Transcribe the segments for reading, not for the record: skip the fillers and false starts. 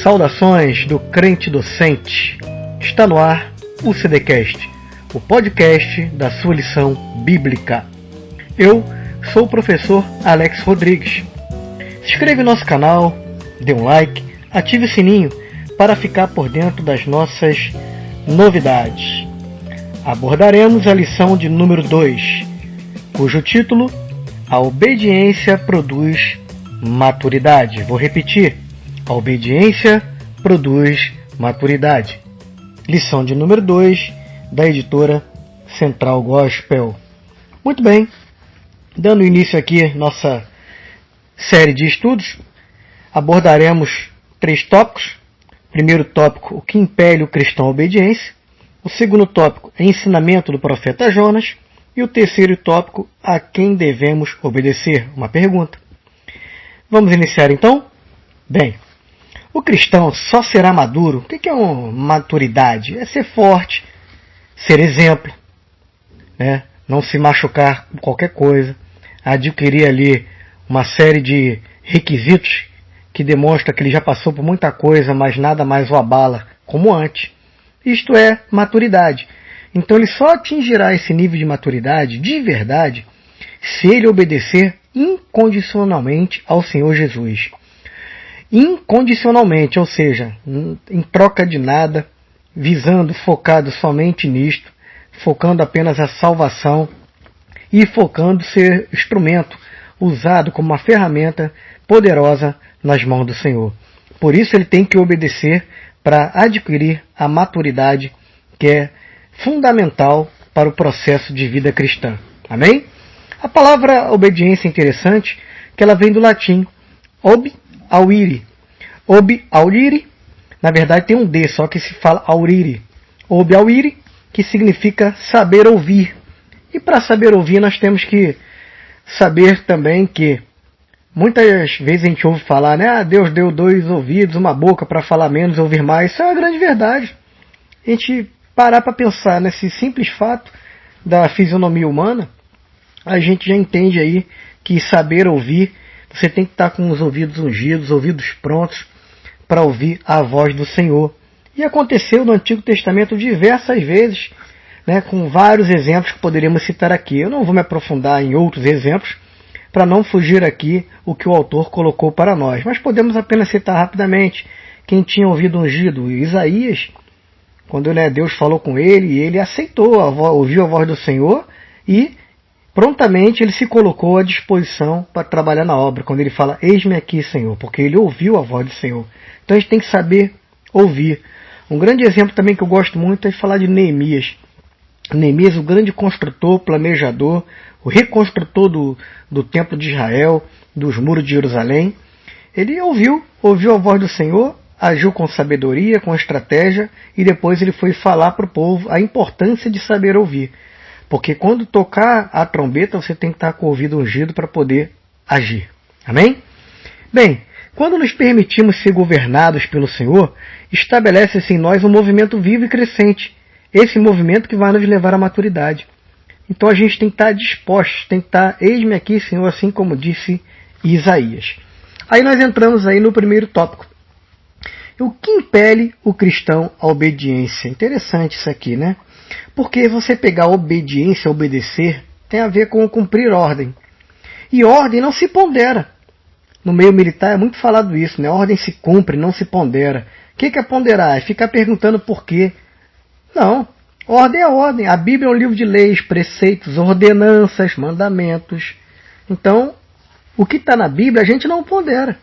Saudações do crente docente. Está no ar o CDcast, o podcast da sua lição bíblica. Eu sou o professor Alex Rodrigues. Se inscreva em nosso canal, dê um like, ative o sininho para ficar por dentro das nossas novidades. Abordaremos a lição de número 2, cujo título: A obediência produz maturidade. Vou repetir: a obediência produz maturidade. Lição de número 2, da editora Central Gospel. Muito bem, dando início aqui à nossa série de estudos, abordaremos 3 tópicos. Primeiro tópico, o que impele o cristão à obediência. O segundo tópico, ensinamento do profeta Jonas. E o terceiro tópico, a quem devemos obedecer. Uma pergunta. Vamos iniciar então? Bem, o cristão só será maduro. O que é uma maturidade? É ser forte, ser exemplo, né? Não se machucar com qualquer coisa, adquirir ali uma série de requisitos que demonstra que ele já passou por muita coisa, mas nada mais o abala como antes. Isto é maturidade. Então ele só atingirá esse nível de maturidade de verdade se ele obedecer incondicionalmente ao Senhor Jesus. Incondicionalmente, ou seja, em troca de nada, visando, focado somente nisto, focando apenas a salvação e focando ser instrumento usado como uma ferramenta poderosa nas mãos do Senhor. Por isso ele tem que obedecer para adquirir a maturidade que é fundamental para o processo de vida cristã. Amém? A palavra obediência é interessante, que ela vem do latim ob aurire. Ob aurire, na verdade tem um D, só que se fala aurire. Ob aurire, que significa saber ouvir. E para saber ouvir nós temos que saber também que muitas vezes a gente ouve falar, né? Deus deu 2 ouvidos, uma boca para falar menos e ouvir mais. Isso é uma grande verdade. A gente parar para pensar nesse simples fato da fisionomia humana, a gente já entende aí que saber ouvir, você tem que estar com os ouvidos ungidos, ouvidos prontos para ouvir a voz do Senhor. E aconteceu no Antigo Testamento diversas vezes, né, com vários exemplos que poderíamos citar aqui. Eu não vou me aprofundar em outros exemplos, para não fugir aqui o que o autor colocou para nós. Mas podemos apenas citar rapidamente quem tinha ouvido ungido. Isaías, quando Deus falou com ele, e ele aceitou, ouviu a voz do Senhor e prontamente ele se colocou à disposição para trabalhar na obra. Quando ele fala, eis-me aqui, Senhor, porque ele ouviu a voz do Senhor. Então a gente tem que saber ouvir. Um grande exemplo também que eu gosto muito é falar de Neemias. Neemias, o grande construtor, planejador, o reconstrutor do templo de Israel, dos muros de Jerusalém. Ele ouviu a voz do Senhor, agiu com sabedoria, com estratégia, e depois ele foi falar para o povo a importância de saber ouvir. Porque quando tocar a trombeta, você tem que estar com o ouvido ungido para poder agir. Amém? Bem, quando nos permitimos ser governados pelo Senhor, estabelece-se em nós um movimento vivo e crescente. Esse movimento que vai nos levar à maturidade. Então a gente tem que estar disposto, tem que estar, eis-me aqui, Senhor, assim como disse Isaías. Aí nós entramos aí no primeiro tópico. O que impele o cristão à obediência? Interessante isso aqui, né? Porque você pegar obediência, obedecer, tem a ver com cumprir ordem. E ordem não se pondera. No meio militar é muito falado isso, né? Ordem se cumpre, não se pondera. O que é ponderar? É ficar perguntando por quê. Não, ordem é ordem. A Bíblia é um livro de leis, preceitos, ordenanças, mandamentos. Então, o que está na Bíblia a gente não pondera.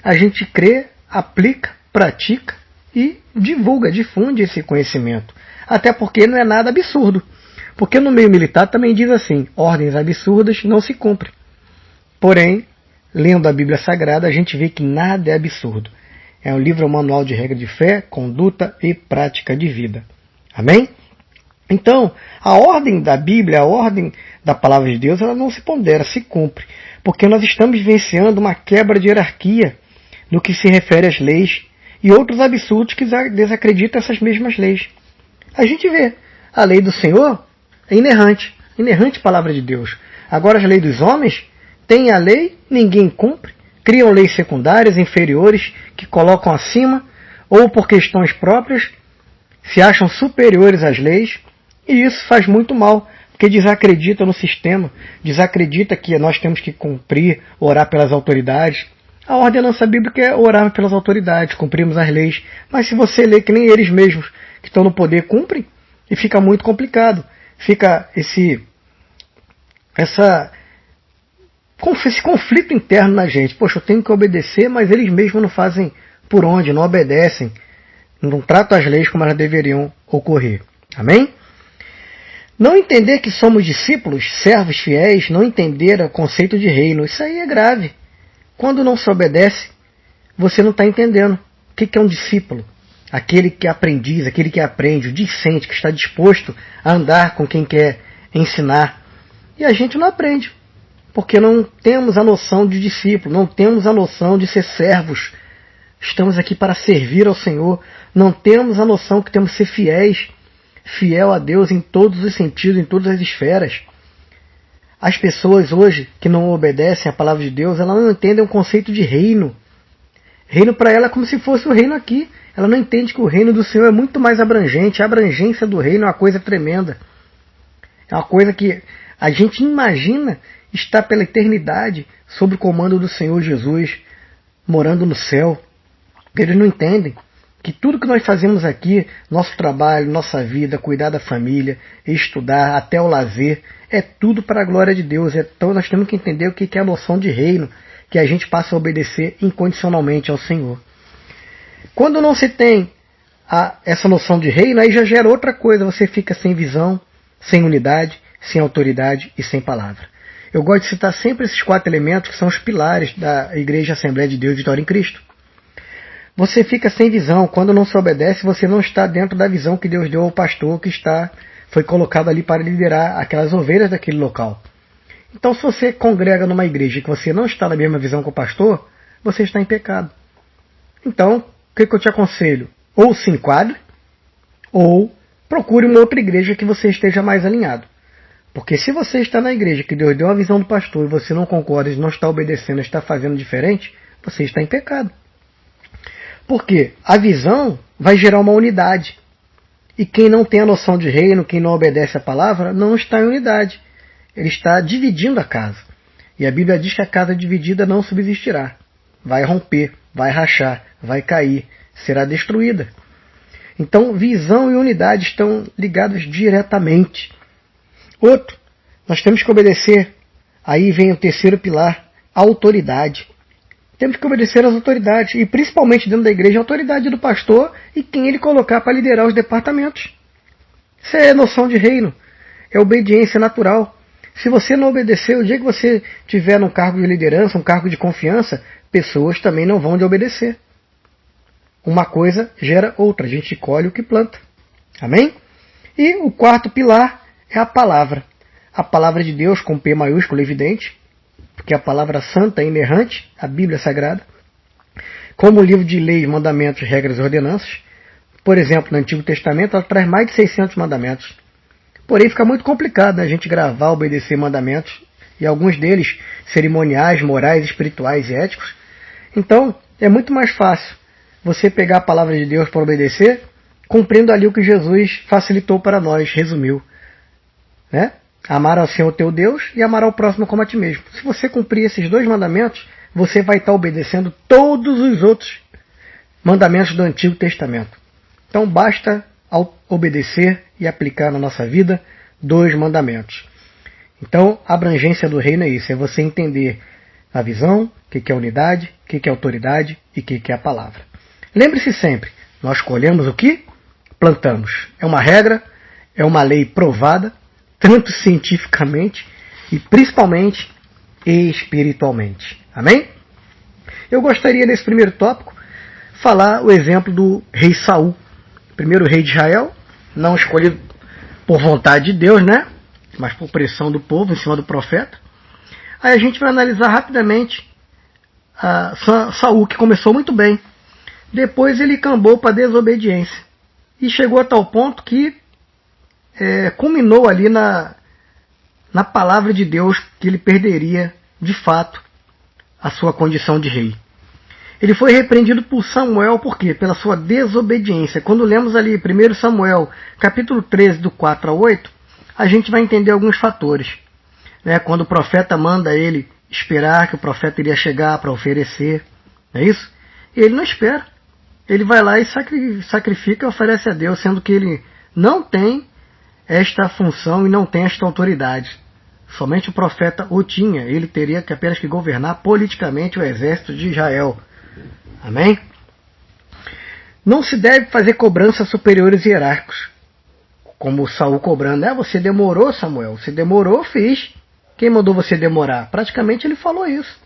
A gente crê, aplica, pratica e divulga, difunde esse conhecimento. Até porque não é nada absurdo. Porque no meio militar também diz assim, ordens absurdas não se cumprem. Porém, lendo a Bíblia Sagrada, a gente vê que nada é absurdo. É um livro, manual de regra de fé, conduta e prática de vida. Amém? Então, a ordem da Bíblia, a ordem da Palavra de Deus, ela não se pondera, se cumpre. Porque nós estamos vivenciando uma quebra de hierarquia no que se refere às leis e outros absurdos que desacreditam essas mesmas leis. A gente vê, a lei do Senhor é inerrante Palavra de Deus. Agora as leis dos homens, têm a lei, ninguém cumpre, criam leis secundárias, inferiores, que colocam acima ou por questões próprias, se acham superiores às leis, e isso faz muito mal, porque desacredita no sistema, desacredita que nós temos que cumprir, orar pelas autoridades. A ordenança bíblica é orar pelas autoridades, cumprirmos as leis, mas se você lê que nem eles mesmos que estão no poder cumprem, e fica muito complicado, fica esse conflito interno na gente. Poxa, eu tenho que obedecer, mas eles mesmos não fazem por onde, não obedecem, não tratam as leis como elas deveriam ocorrer. Amém? Não entender que somos discípulos, servos fiéis, não entender o conceito de reino, isso aí é grave. Quando não se obedece, você não está entendendo. O que é um discípulo? Aquele que é aprendiz, aquele que aprende, o discente, que está disposto a andar com quem quer ensinar. E a gente não aprende, porque não temos a noção de discípulo, não temos a noção de ser servos. Estamos aqui para servir ao Senhor, não temos a noção que temos que ser fiéis, fiel a Deus em todos os sentidos, em todas as esferas. As pessoas hoje que não obedecem à palavra de Deus, elas não entendem o conceito de reino. Reino para ela é como se fosse o reino aqui. Ela não entende que o reino do Senhor é muito mais abrangente. A abrangência do reino é uma coisa tremenda. É uma coisa que a gente imagina estar pela eternidade sob o comando do Senhor Jesus, morando no céu. Eles não entendem que tudo que nós fazemos aqui, nosso trabalho, nossa vida, cuidar da família, estudar, até o lazer, é tudo para a glória de Deus. Então nós temos que entender o que é a noção de reino, que a gente passa a obedecer incondicionalmente ao Senhor. Quando não se tem essa noção de reino, aí já gera outra coisa, você fica sem visão, sem unidade, sem autoridade e sem palavra. Eu gosto de citar sempre esses 4 elementos que são os pilares da Igreja Assembleia de Deus Vitória em Cristo. Você fica sem visão. Quando não se obedece, você não está dentro da visão que Deus deu ao pastor que foi colocado ali para liderar aquelas ovelhas daquele local. Então, se você congrega numa igreja que você não está na mesma visão que o pastor, você está em pecado. Então, o que eu te aconselho? Ou se enquadre, ou procure uma outra igreja que você esteja mais alinhado. Porque se você está na igreja que Deus deu a visão do pastor e você não concorda, não está obedecendo, está fazendo diferente, você está em pecado. Porque a visão vai gerar uma unidade. E quem não tem a noção de reino, quem não obedece a palavra, não está em unidade. Ele está dividindo a casa. E a Bíblia diz que a casa dividida não subsistirá. Vai romper, vai rachar, vai cair, será destruída. Então, visão e unidade estão ligados diretamente. Outro, nós temos que obedecer. Aí vem o terceiro pilar, a autoridade. Temos que obedecer às autoridades, e principalmente dentro da igreja, a autoridade do pastor e quem ele colocar para liderar os departamentos. Isso é noção de reino, é obediência natural. Se você não obedecer, o dia que você tiver num cargo de liderança, um cargo de confiança, pessoas também não vão lhe obedecer. Uma coisa gera outra, a gente colhe o que planta. Amém? E o quarto pilar é a palavra. A palavra de Deus com P maiúsculo evidente, porque a palavra santa é inerrante, a Bíblia Sagrada, como o livro de leis, mandamentos, regras e ordenanças. Por exemplo, no Antigo Testamento, ela traz mais de 600 mandamentos. Porém, fica muito complicado, né, a gente gravar, obedecer mandamentos, e alguns deles cerimoniais, morais, espirituais e éticos. Então, é muito mais fácil você pegar a palavra de Deus para obedecer, cumprindo ali o que Jesus facilitou para nós, resumiu. Né? Amar ao Senhor teu Deus e amar ao próximo como a ti mesmo. Se você cumprir esses 2 mandamentos, você vai estar obedecendo todos os outros mandamentos do Antigo Testamento. Então basta obedecer e aplicar na nossa vida 2 mandamentos. Então a abrangência do reino é isso, é você entender a visão, o que é unidade, o que é autoridade e o que é a palavra. Lembre-se sempre, nós colhemos o que plantamos. É uma regra, é uma lei provada, tanto cientificamente e principalmente espiritualmente. Amém? Eu gostaria, nesse primeiro tópico, falar o exemplo do rei Saul, primeiro rei de Israel, não escolhido por vontade de Deus, né? Mas por pressão do povo em cima do profeta. Aí a gente vai analisar rapidamente Saul, que começou muito bem. Depois ele cambou para a desobediência. E chegou a tal ponto que culminou ali na palavra de Deus que ele perderia, de fato, a sua condição de rei. Ele foi repreendido por Samuel, por quê? Pela sua desobediência. Quando lemos ali 1 Samuel, capítulo 13, do 4 a 8, a gente vai entender alguns fatores. Quando o profeta manda ele esperar que o profeta iria chegar para oferecer, não é isso? E ele não espera. Ele vai lá e sacrifica e oferece a Deus, sendo que ele não tem esta função e não tem esta autoridade. Somente o profeta o tinha. Ele teria que apenas que governar politicamente o exército de Israel. Amém? Não se deve fazer cobranças superiores hierárquicos, como Saul cobrando. Você demorou, Samuel. Você demorou, fiz. Quem mandou você demorar? Praticamente ele falou isso.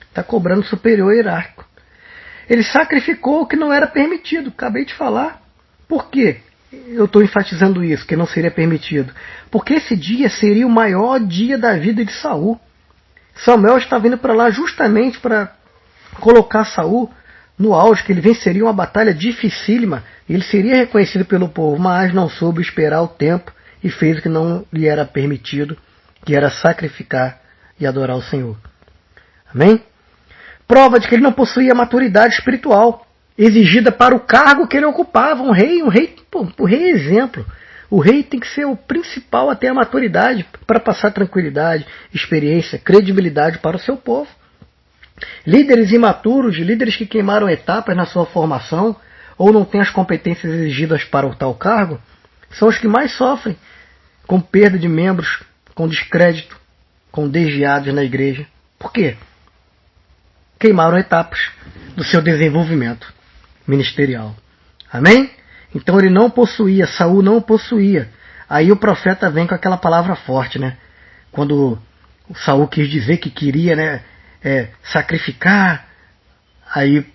Está cobrando superior hierárquico. Ele sacrificou o que não era permitido. Acabei de falar. Por quê? Eu estou enfatizando isso, que não seria permitido. Porque esse dia seria o maior dia da vida de Saul. Samuel está vindo para lá justamente para colocar Saul no auge, que ele venceria uma batalha dificílima, e ele seria reconhecido pelo povo, mas não soube esperar o tempo e fez o que não lhe era permitido, que era sacrificar e adorar o Senhor. Amém? Prova de que ele não possuía maturidade espiritual exigida para o cargo que ele ocupava. O rei é exemplo. O rei tem que ser o principal a ter a maturidade para passar tranquilidade, experiência, credibilidade para o seu povo. Líderes imaturos, líderes que queimaram etapas na sua formação ou não têm as competências exigidas para o tal cargo, são os que mais sofrem com perda de membros, com descrédito, com desviados na igreja. Por quê? Queimaram etapas do seu desenvolvimento ministerial. Amém? Então ele não possuía, Saul não possuía. Aí o profeta vem com aquela palavra forte, Quando o Saul quis dizer que queria, sacrificar, aí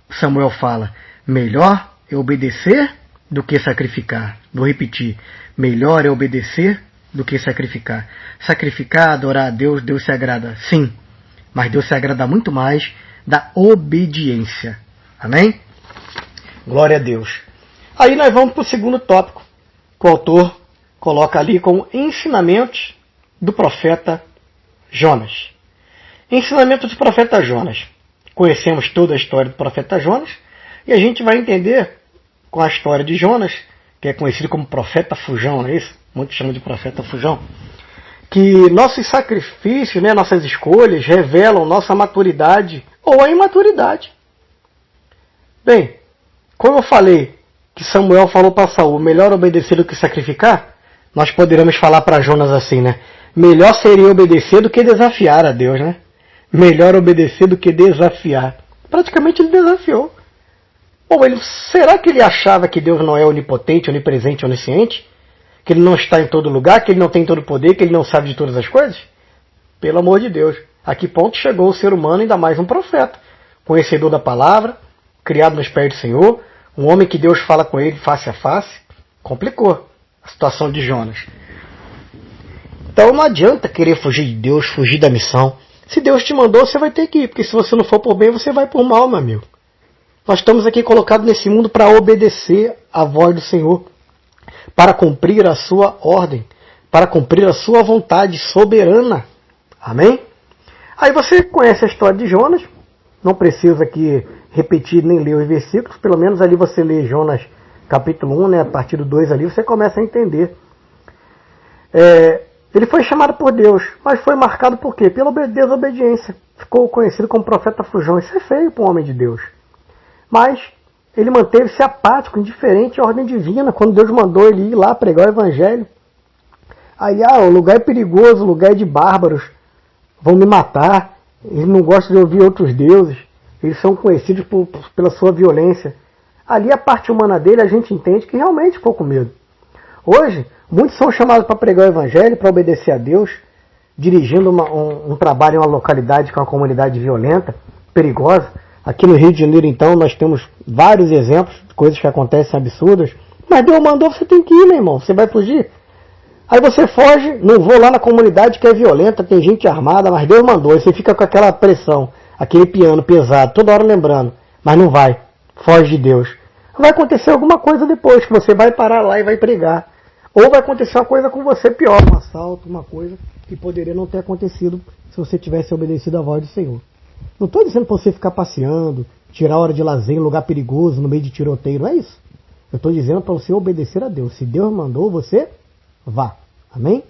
Samuel fala: melhor é obedecer do que sacrificar. Vou repetir: melhor é obedecer do que sacrificar. Sacrificar, adorar a Deus, Deus se agrada, sim, mas Deus se agrada muito mais da obediência. Amém? Glória a Deus. Aí nós vamos para o segundo tópico, que o autor coloca ali como ensinamentos do profeta Jonas. Ensinamento do profeta Jonas. Conhecemos toda a história do profeta Jonas, e a gente vai entender com a história de Jonas, que é conhecido como profeta fujão, não é isso? Muitos chamam de profeta fujão. Que nossos sacrifícios, nossas escolhas, revelam nossa maturidade ou a imaturidade. Bem, como eu falei que Samuel falou para Saul, melhor obedecer do que sacrificar, nós poderíamos falar para Jonas assim, melhor seria obedecer do que desafiar a Deus, Melhor obedecer do que desafiar. Praticamente ele desafiou. Será que ele achava que Deus não é onipotente, onipresente, onisciente? Que ele não está em todo lugar, que ele não tem todo poder, que ele não sabe de todas as coisas? Pelo amor de Deus. A que ponto chegou o ser humano, ainda mais um profeta, conhecedor da palavra, criado nos pés do Senhor, um homem que Deus fala com ele face a face? Complicou a situação de Jonas. Então não adianta querer fugir de Deus, fugir da missão. Se Deus te mandou, você vai ter que ir, porque se você não for por bem, você vai por mal, meu amigo. Nós estamos aqui colocados nesse mundo para obedecer à voz do Senhor, para cumprir a sua ordem, para cumprir a sua vontade soberana. Amém? Aí você conhece a história de Jonas, não precisa aqui repetir nem ler os versículos, pelo menos ali você lê Jonas capítulo 1, a partir do 2 ali, você começa a entender. Ele foi chamado por Deus, mas foi marcado por quê? Pela desobediência. Ficou conhecido como profeta fujão. Isso é feio para um homem de Deus. Mas ele manteve-se apático, indiferente à ordem divina, quando Deus mandou ele ir lá pregar o evangelho. Aí, o lugar é perigoso, o lugar é de bárbaros, vão me matar, eles não gostam de ouvir outros deuses, eles são conhecidos pela sua violência. Ali a parte humana dele, a gente entende que realmente ficou com medo. Hoje, muitos são chamados para pregar o evangelho, para obedecer a Deus, dirigindo um trabalho em uma localidade com uma comunidade violenta, perigosa. Aqui no Rio de Janeiro, então, nós temos vários exemplos de coisas que acontecem absurdas. Mas Deus mandou, você tem que ir, meu irmão. Você vai fugir? Aí você foge, não vou lá na comunidade que é violenta, tem gente armada, mas Deus mandou. Aí você fica com aquela pressão, aquele piano pesado, toda hora lembrando. Mas não vai. Foge de Deus. Vai acontecer alguma coisa depois, que você vai parar lá e vai pregar. Ou vai acontecer uma coisa com você pior, um assalto, uma coisa que poderia não ter acontecido se você tivesse obedecido à voz do Senhor. Não estou dizendo para você ficar passeando, tirar a hora de lazer em lugar perigoso, no meio de tiroteio. Não é isso. Eu estou dizendo para você obedecer a Deus. Se Deus mandou, você vá. Amém?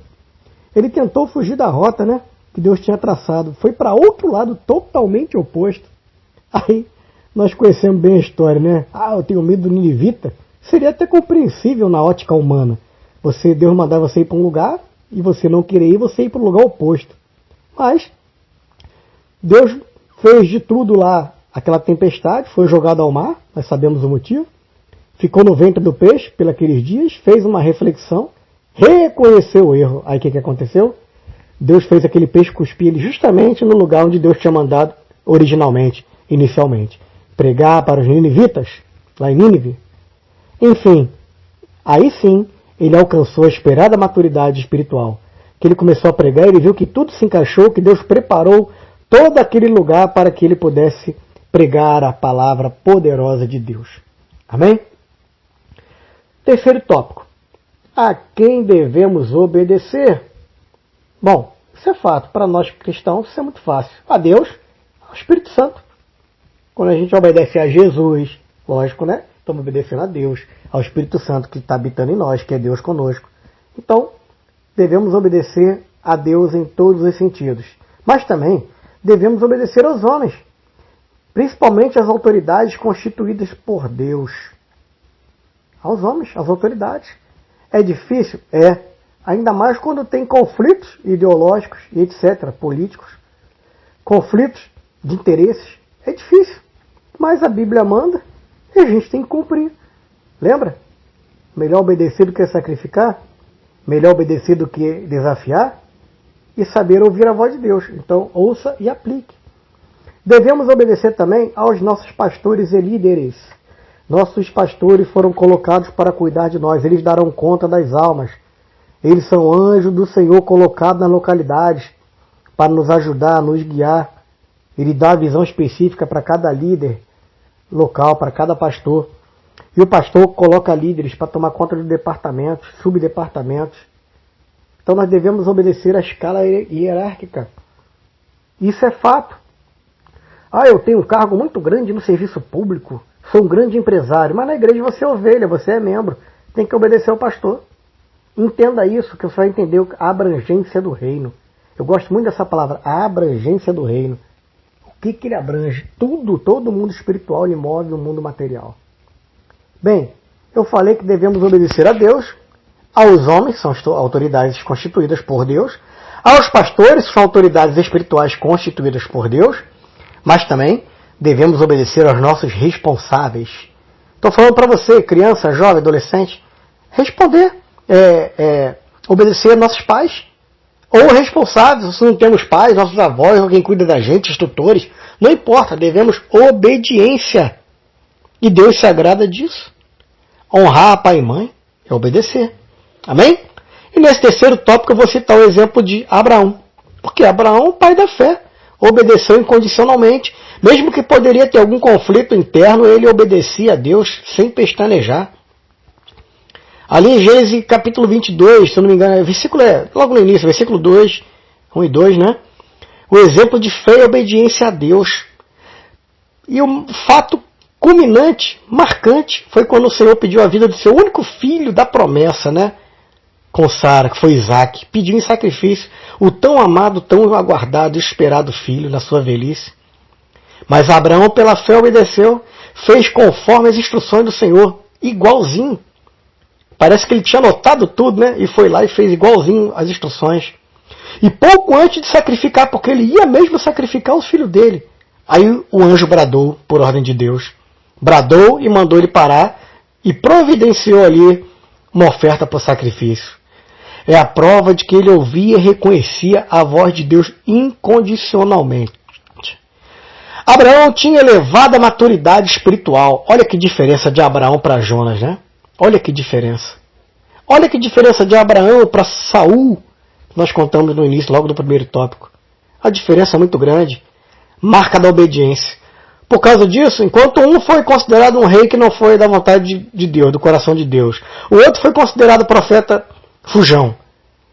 Ele tentou fugir da rota, né, que Deus tinha traçado. Foi para outro lado, totalmente oposto. Aí, nós conhecemos bem a história, né? Eu tenho medo do ninivita. Seria até compreensível na ótica humana. Deus mandar você ir para um lugar e você não querer ir, você ir para o lugar oposto. Mas Deus fez de tudo lá. Aquela tempestade foi jogada ao mar, nós sabemos o motivo. Ficou no ventre do peixe por aqueles dias, fez uma reflexão, reconheceu o erro. Aí o que aconteceu? Deus fez aquele peixe cuspir ele justamente no lugar onde Deus tinha mandado originalmente, inicialmente. Pregar para os ninivitas, lá em Nínive. Enfim, aí sim, ele alcançou a esperada maturidade espiritual. Que ele começou a pregar, ele viu que tudo se encaixou, que Deus preparou todo aquele lugar para que ele pudesse pregar a palavra poderosa de Deus. Amém? Terceiro tópico. A quem devemos obedecer? Bom, isso é fato. Para nós cristãos, isso é muito fácil. A Deus, ao Espírito Santo. Quando a gente obedece a Jesus, lógico, né? Estamos obedecendo a Deus, ao Espírito Santo que está habitando em nós, que é Deus conosco. Então, devemos obedecer a Deus em todos os sentidos. Mas também devemos obedecer aos homens, principalmente às autoridades constituídas por Deus. Aos homens, às autoridades. É difícil? É. Ainda mais quando tem conflitos ideológicos e etc., políticos. Conflitos de interesses. É difícil. Mas a Bíblia manda e a gente tem que cumprir. Lembra? Melhor obedecer do que sacrificar. Melhor obedecer do que desafiar. E saber ouvir a voz de Deus. Então, ouça e aplique. Devemos obedecer também aos nossos pastores e líderes. Nossos pastores foram colocados para cuidar de nós. Eles darão conta das almas. Eles são anjos do Senhor colocados nas localidades para nos ajudar, nos guiar. Ele dá a visão específica para cada líder local, para cada pastor. E o pastor coloca líderes para tomar conta de departamentos, subdepartamentos. Então nós devemos obedecer à escala hierárquica. Isso é fato. Eu tenho um cargo muito grande no serviço público, sou um grande empresário, mas na igreja você é ovelha, você é membro, tem que obedecer ao pastor. Entenda isso, que você vai entender a abrangência do reino. Eu gosto muito dessa palavra, a abrangência do reino. O que ele abrange? Tudo, todo o mundo espiritual ele move no mundo material. Bem, eu falei que devemos obedecer a Deus, aos homens, são autoridades constituídas por Deus, aos pastores, são autoridades espirituais constituídas por Deus, mas também devemos obedecer aos nossos responsáveis. Estou falando para você, criança, jovem, adolescente, responder, obedecer a nossos pais, ou responsáveis, se não temos pais, nossos avós, alguém cuida da gente, instrutores, não importa, devemos obediência. E Deus se agrada disso. Honrar pai e mãe é obedecer. Amém? E nesse terceiro tópico eu vou citar o exemplo de Abraão. Porque Abraão, o pai da fé, obedeceu incondicionalmente. Mesmo que poderia ter algum conflito interno, ele obedecia a Deus sem pestanejar. Ali em Gênesis capítulo 22, se eu não me engano, versículo logo no início, versículo 2, 1 e 2, né? O exemplo de fé e obediência a Deus. E o fato culminante, marcante, foi quando o Senhor pediu a vida do seu único filho da promessa, né? Com Sara, que foi Isaac. Pediu em sacrifício o tão amado, tão aguardado e esperado filho na sua velhice. Mas Abraão, pela fé, obedeceu, fez conforme as instruções do Senhor, igualzinho. Parece que ele tinha anotado tudo, né? E foi lá e fez igualzinho as instruções. E pouco antes de sacrificar, porque ele ia mesmo sacrificar o filho dele. Aí o anjo bradou, por ordem de Deus. Bradou e mandou ele parar e providenciou ali uma oferta por sacrifício. É a prova de que ele ouvia e reconhecia a voz de Deus incondicionalmente. Abraão tinha elevada maturidade espiritual. Olha que diferença de Abraão para Jonas, né? Olha que diferença. Olha que diferença de Abraão para Saul. Nós contamos no início, logo do primeiro tópico. A diferença é muito grande. Marca da obediência. Por causa disso, enquanto um foi considerado um rei que não foi da vontade de Deus, do coração de Deus, o outro foi considerado profeta fujão.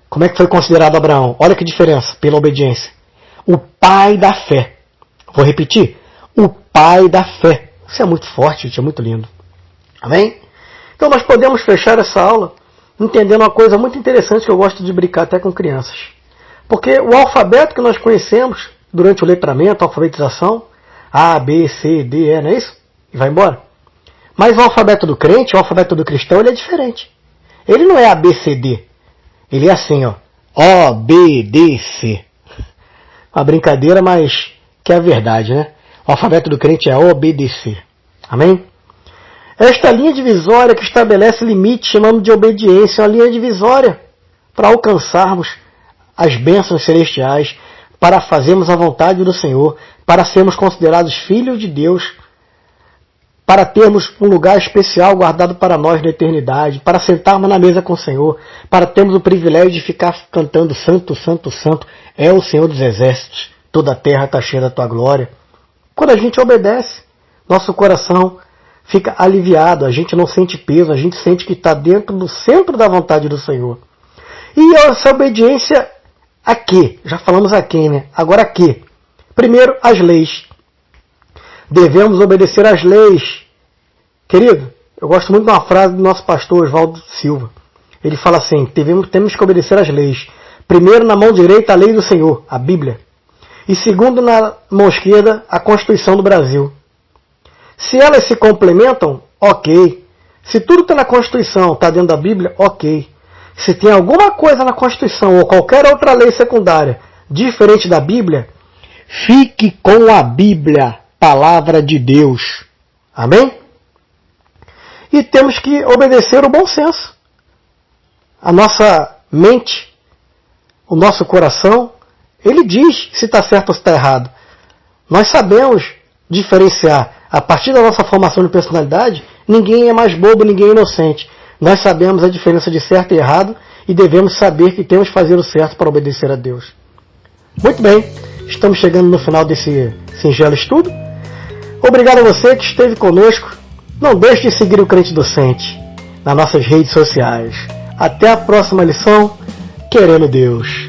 Como é que foi considerado Abraão? Olha que diferença, pela obediência. O pai da fé. Vou repetir. O pai da fé. Isso é muito forte, gente, é muito lindo. Amém? Então nós podemos fechar essa aula entendendo uma coisa muito interessante que eu gosto de brincar até com crianças. Porque o alfabeto que nós conhecemos durante o letramento, a alfabetização, A, B, C, D, E, não é isso? E vai embora. Mas o alfabeto do crente, o alfabeto do cristão, ele é diferente. Ele não é A, B, C, D. Ele é assim, ó. O, B, D, C. Uma brincadeira, mas que é a verdade, né? O alfabeto do crente é O, B, D, C. Amém? Esta linha divisória que estabelece limite, chamamos de obediência, é uma linha divisória para alcançarmos as bênçãos celestiais, para fazermos a vontade do Senhor, para sermos considerados filhos de Deus, para termos um lugar especial guardado para nós na eternidade, para sentarmos na mesa com o Senhor, para termos o privilégio de ficar cantando Santo, Santo, Santo, é o Senhor dos Exércitos, toda a terra está cheia da tua glória. Quando a gente obedece, nosso coração fica aliviado, a gente não sente peso, a gente sente que está dentro do centro da vontade do Senhor. E essa obediência a quê? Já falamos a quem, né? Agora a quê? Primeiro, as leis. Devemos obedecer às leis. Querido, eu gosto muito de uma frase do nosso pastor Oswaldo Silva. Ele fala assim, temos que obedecer às leis. Primeiro, na mão direita, a lei do Senhor, a Bíblia. E segundo, na mão esquerda, a Constituição do Brasil. Se elas se complementam, ok. Se tudo está na Constituição, está dentro da Bíblia, ok. Se tem alguma coisa na Constituição ou qualquer outra lei secundária diferente da Bíblia, fique com a Bíblia, palavra de Deus. Amém? E temos que obedecer o bom senso. A nossa mente, o nosso coração, ele diz se está certo ou se está errado. Nós sabemos diferenciar. A partir da nossa formação de personalidade, ninguém é mais bobo, ninguém é inocente. Nós sabemos a diferença de certo e errado e devemos saber que temos que fazer o certo para obedecer a Deus. Muito bem, estamos chegando no final desse singelo estudo. Obrigado a você que esteve conosco. Não deixe de seguir o Crente Docente nas nossas redes sociais. Até a próxima lição, querendo Deus.